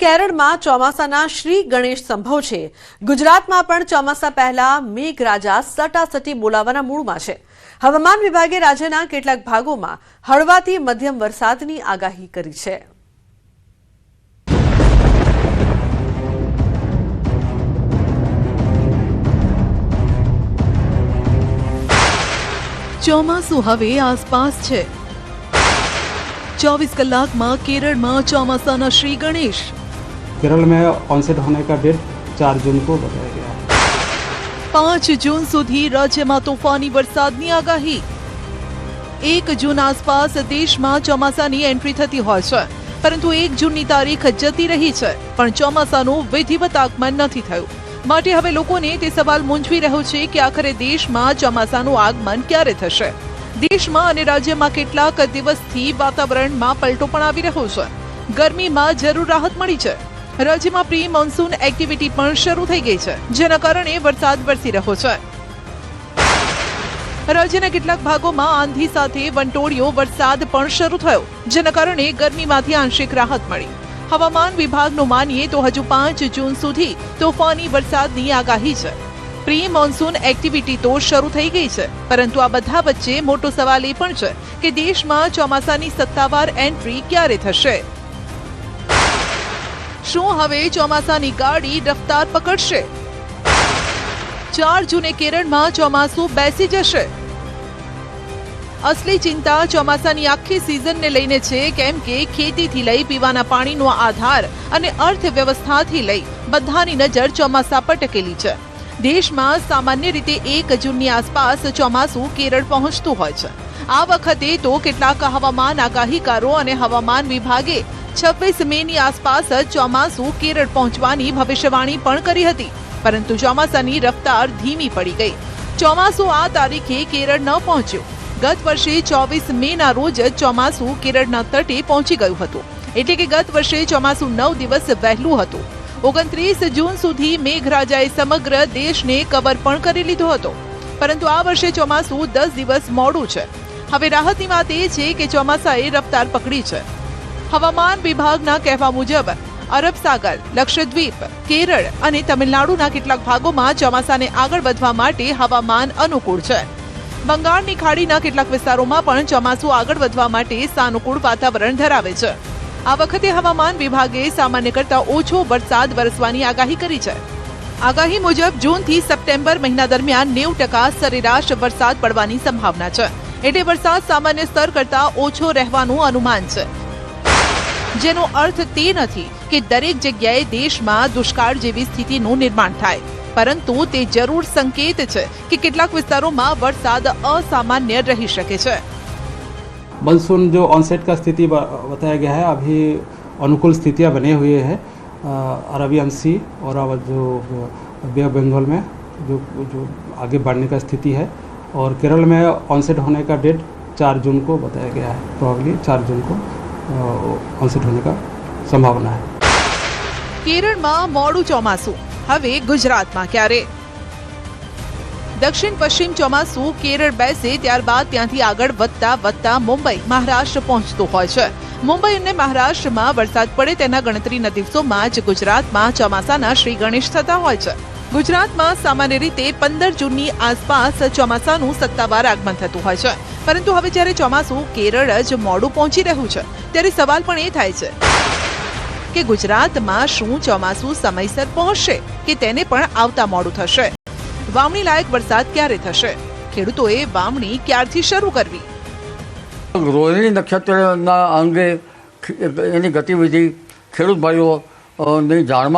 કેરળમાં ચોમાસાના શ્રી ગણેશ સંભવ છે। ગુજરાતમાં પણ ચોમાસા પહેલા મેઘરાજા સટાસટી બોલાવવાના મૂડમાં છે। હવામાન વિભાગે રાજ્યના કેટલાક ભાગોમાં હળવાથી મધ્યમ વરસાદની આગાહી કરી છે। ચોમાસું હવે આસપાસ છે। 24 કલાકમાં કેરળમાં ચોમાસાના શ્રી ગણેશ। केरल में ऑनसेट होने का डेट 4 जून को बताया गया है। 5 जून સુધી રાજ્યમાં તોફાની વરસાદની આગાહી। 1 જૂન આસપાસ દેશમાં ચોમાસાની એન્ટ્રી થતી હોય છે, પરંતુ 1 જૂનની તારીખ જતી રહી છે, પણ ચોમાસાનું વિધિવત આગમન નથી થયું। માટે હવે લોકોને તે સવાલ મૂંઝવી રહ્યો છે કે આખરે દેશમાં ચોમાસાનું આગમન ક્યારે થશે। દેશમાં અને રાજ્યમાં કેટલાક દિવસથી વાતાવરણમાં પલટો પણ આવી રહ્યો છે। ગરમીમાં જરૂર રાહત મળી છે। રાજ્યમાં પ્રી મોન્સૂન એક્ટિવિટી પણ શરૂ થઈ ગઈ છે, જેના કારણે વરસાદ વરસી રહ્યો છે। રાજ્યના કેટલાક ભાગોમાં આંધી સાથે વંટોળિયો વરસાદ પણ શરૂ થયો, જેના કારણે ગરમીમાંથી આંશિક રાહત મળી। હવામાન વિભાગનું માનીએ તો હજુ 5 જૂન સુધી તોફાની વરસાદની આગાહી છે। પ્રી મોન્સૂન એક્ટિવિટી તો શરૂ થઈ ગઈ છે, પરંતુ આ બધા વચ્ચે મોટો સવાલ એ પણ છે કે દેશમાં ચોમાસાની સત્તાવાર એન્ટ્રી ક્યારે થશે। શું હવે ચોમાસાની ગાડી રફતાર પકડશે? 4 જૂને કેરળમાં ચોમાસું બેસી જશે। અસલી ચિંતા ચોમાસાની આખી સિઝનને લઈને છે, કેમ કે ખેતીથી લઈ પીવાના પાણીનો આધાર અને અર્થવ્યવસ્થાથી લઈ બધાની નજર ચોમાસા પર ટકેલી છે। દેશમાં સામાન્ય રીતે 1 જૂનની આસપાસ ચોમાસું કેરળ પહોંચતું હોય છે। આ વખતે તો કેટલાક હવામાન આગાહીકારો અને હવામાન વિભાગે 26 મેની આસપાસ ચોમાસું કેરળ પહોંચવાની ભવિષ્યવાણી પણ કરી હતી, પરંતુ ચોમાસાની રફતાર ધીમી પડી ગઈ। ચોમાસું આ તારીખે કેરળ ન પહોંચ્યું। ગત વર્ષે 24 મેના રોજ જ ચોમાસું કેરળના તટે પહોંચી ગયું હતું, એટલે કે ગત વર્ષે ચોમાસું 9 દિવસ વહેલું હતું। 29 જૂન સુધી મેઘરાજાએ સમગ્ર દેશને કવર પણ કરી લીધો હતો, પરંતુ આ વર્ષે ચોમાસું 10 દિવસ મોડું છે। હવે રાહતની વાત એ છે કે ચોમાસાએ રફતાર પકડી છે। હવામાન વિભાગના કહેવા મુજબ અરબ સાગર, લક્ષદ્વીપ, કેરળ અને તમિલનાડુના કેટલાક ભાગોમાં ચોમાસાને આગળ વધવા માટે હવામાન અનુકૂળ છે। બંગાળની ખાડીના કેટલાક વિસ્તારોમાં પણ ચોમાસું આગળ વધવા માટે સાનુકૂળ વાતાવરણ ધરાવે છે। આ વખતે હવામાન વિભાગે સામાન્ય કરતાં ઓછો વરસાદ વરસવાની આગાહી કરી છે। આગાહી મુજબ જૂનથી સપ્ટેમ્બર મહિના દરમિયાન 90% સરેરાશ વરસાદ પડવાની સંભાવના છે, એટલે વરસાદ સામાન્ય સ્તર કરતાં ઓછો રહેવાનું અનુમાન છે, જેનો અર્થ તે નથી કે દરેક જગ્યાએ દેશમાં દુષ્કાળ જેવી સ્થિતિનું નિર્માણ થાય, પરંતુ તે જરૂર સંકેત છે કે કેટલાક વિસ્તારોમાં વરસાદ અસામાન્ય રહી શકે છે। मानसून जो ऑनसेट का स्थिति बताया गया है, अभी अनुकूल स्थितियां बने हुए हैं। अरबी अंशी और जो बे ऑफ बंगाल में जो आगे बढ़ने का स्थिति है, और केरल में ऑनसेट होने का डेट 4 जून को बताया गया है। प्रोबेबली 4 जून को ऑनसेट होने का संभावना है। કેરળમાં મોડું ચોમાસું હવે ગુજરાતમાં ક્યારે? દક્ષિણ પશ્ચિમ ચોમાસું કેરળ બેસે ત્યારબાદ ત્યાંથી આગળ વધતા મુંબઈ, મહારાષ્ટ્ર પહોંચતું હોય છે। મુંબઈ અને મહારાષ્ટ્રમાં વરસાદ પડે તેના ગણતરીના દિવસોમાં જ ગુજરાતમાં ચોમાસાના શ્રી ગણેશ થતા હોય છે। ગુજરાતમાં સામાન્ય રીતે 15 જૂનની આસપાસ ચોમાસાનું સત્તાવાર આગમન થતું હોય છે, પરંતુ હવે જ્યારે ચોમાસું કેરળ જ મોડું પહોંચી રહ્યું છે, ત્યારે સવાલ પણ એ થાય છે કે ગુજરાતમાં શું ચોમાસું સમયસર પહોંચશે કે તેને પણ આવતા મોડું થશે? વાવણી લાયક વરસાદ ક્યારે થશે? ખેડૂતોએ વાવણી ક્યારથી શરૂ કરવી? રોહિણી નક્ષત્રના અંગે એની ગતિવિધિ ખેડૂત ભાઈઓની જાણમાં